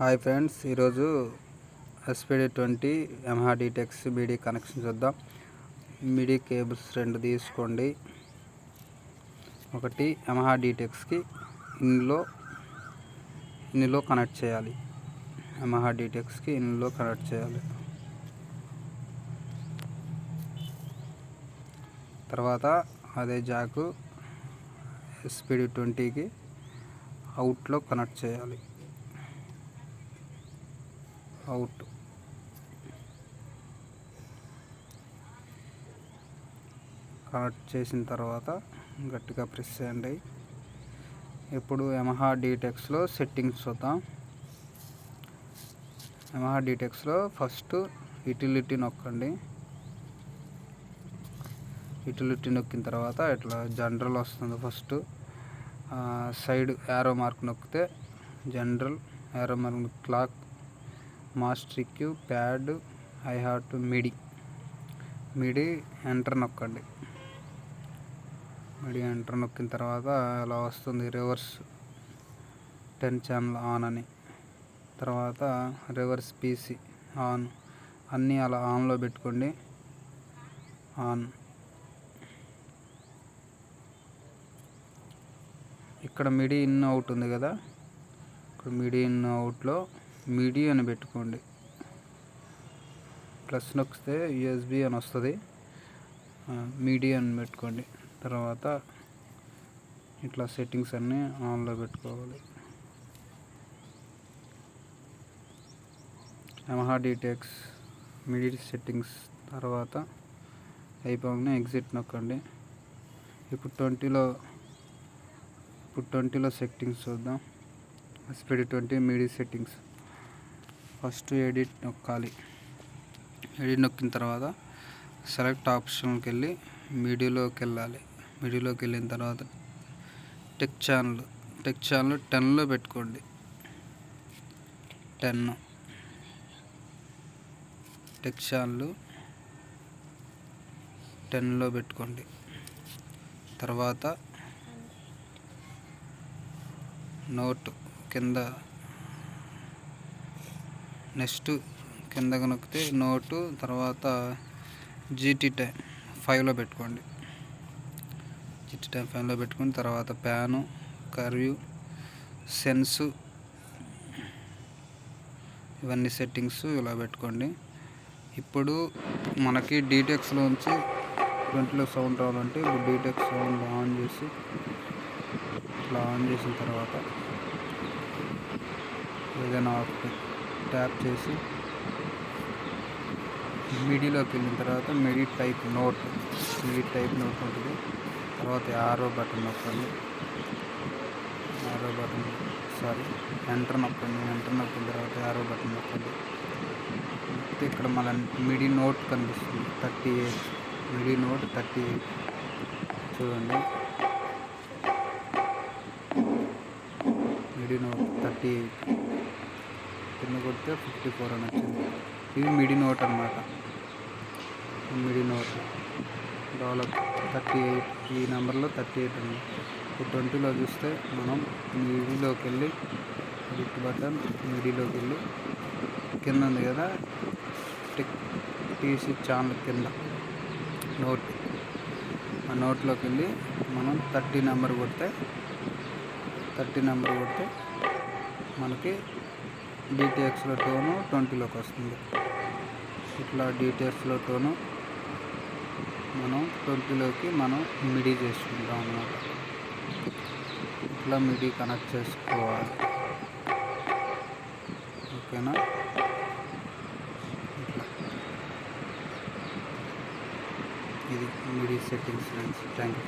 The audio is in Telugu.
హాయ్ ఫ్రెండ్స్, ఈరోజు SPD20 యమహా DTX మీడి కనెక్షన్ చూద్దాం. మీడి కేబుల్స్ రెండు తీసుకోండి. ఒకటి యమహా DTXకి ఇన్లో కనెక్ట్ చేయాలి. యమహా DTXకి ఇన్లో కనెక్ట్ చేయాలి. తర్వాత అదే జాకు SPD20కి అవుట్లో కనెక్ట్ చేయాలి. అవుట్ కనెక్ట్ చేసిన తర్వాత గట్టిగా ప్రెస్ చేయండి. ఇప్పుడు యమహా DTXలో సెట్టింగ్స్ చూద్దాం. యమహా DTXలో ఫస్ట్ యుటిలిటీ నొక్కండి. యుటిలిటీ నొక్కిన తర్వాత ఇట్లా జనరల్ వస్తుంది. ఫస్ట్ సైడ్ యారో మార్క్ నొక్కితే general, arrow mark clock, master EQ, pad, ఐ హార్ట్, మిడి ఎంటర్ నొక్కండి. మిడి ఎంటర్ నొక్కిన తర్వాత అలా వస్తుంది రివర్స్ 10 ఛానల్ ఆన్ అని. తర్వాత రివర్స్ PC ఆన్, అన్నీ అలా ఆన్లో పెట్టుకోండి. ఆన్. ఇక్కడ మిడి ఇన్ అవుట్ ఉంది కదా, ఇక్కడ మిడి ఇన్ అవుట్లో మిడి అని పెట్టుకోండి. ప్లస్ నొక్కితే USB అని వస్తుంది. మిడి అని పెట్టుకోండి. తర్వాత ఇట్లా సెట్టింగ్స్ అన్నీ ఆన్లో పెట్టుకోవాలి. యమహా DTX మిడి సెట్టింగ్స్ తర్వాత అయిపోగానే ఎగ్జిట్ నొక్కండి. ఇప్పుడు 20లో సెట్టింగ్స్ చూద్దాం. SPD20 MIDI settings. First edit నొక్కాలి. ఎడిట్ నొక్కిన తర్వాత సెలెక్ట్ ఆప్షన్కి వెళ్ళి మీడియాలోకి వెళ్ళాలి. మీడియాలోకి వెళ్ళిన తర్వాత టెక్ ఛానల్ 10లో పెట్టుకోండి. 10 టెక్ ఛానల్ 10లో పెట్టుకోండి. తర్వాత నోట్ కింద నెక్స్ట్ కిందకు నొక్కితే నోటు, తర్వాత GT టైం 5లో పెట్టుకోండి. GT టైం 5లో పెట్టుకుని తర్వాత ప్యాను, కర్వ్యూ, సెన్సు, ఇవన్నీ సెట్టింగ్స్ ఇలా పెట్టుకోండి. ఇప్పుడు మనకి DTXలోంచి 20లో సౌండ్ రావాలంటే ఇప్పుడు DTX సౌండ్ ఆన్ చేసి ఇట్లా ఆన్ చేసిన తర్వాత ఏదైనా ట్యాప్ చేసి మిడిలోకి వెళ్ళిన తర్వాత మిడి టైప్ నోట్ ఉంటుంది. తర్వాత యారో బటన్ నొక్కండి. ఎంటర్ నొక్కండి. ఎంటర్ నొక్కిన తర్వాత యారో బటన్ నొక్కండి. ఇక్కడ మన మిడి నోట్ కనిపిస్తుంది 38. మిడి నోట్ 38 చూడండి. మిడి నోట్ 38 కింద కొడితే 54 అని వచ్చింది. ఇది మిడి నోట్ అన్నమాట. మిడి నోట్ $38, ఈ నెంబర్లో 38 ఉంది. ఇప్పుడు 20లో చూస్తే మనం మిడిలోకి వెళ్ళి బిట్ బటన్ మిడిలోకి వెళ్ళి కింద ఉంది కదా TC ఛానల్ కింద నోట్, ఆ నోట్లోకి వెళ్ళి మనం 30 నెంబర్ కొడితే మనకి DTXలో టోను 20లోకి వస్తుంది. ఇట్లా DTXలో టోను మనం 20లోకి మిడి చేసుకుంటాం అన్నమాట. ఇట్లా మిడి కనెక్ట్ చేసుకోవాలి. ఓకేనా? ఇట్లా ఇది మిడి సెట్టింగ్స్ ఫ్రెండ్స్. Thank you.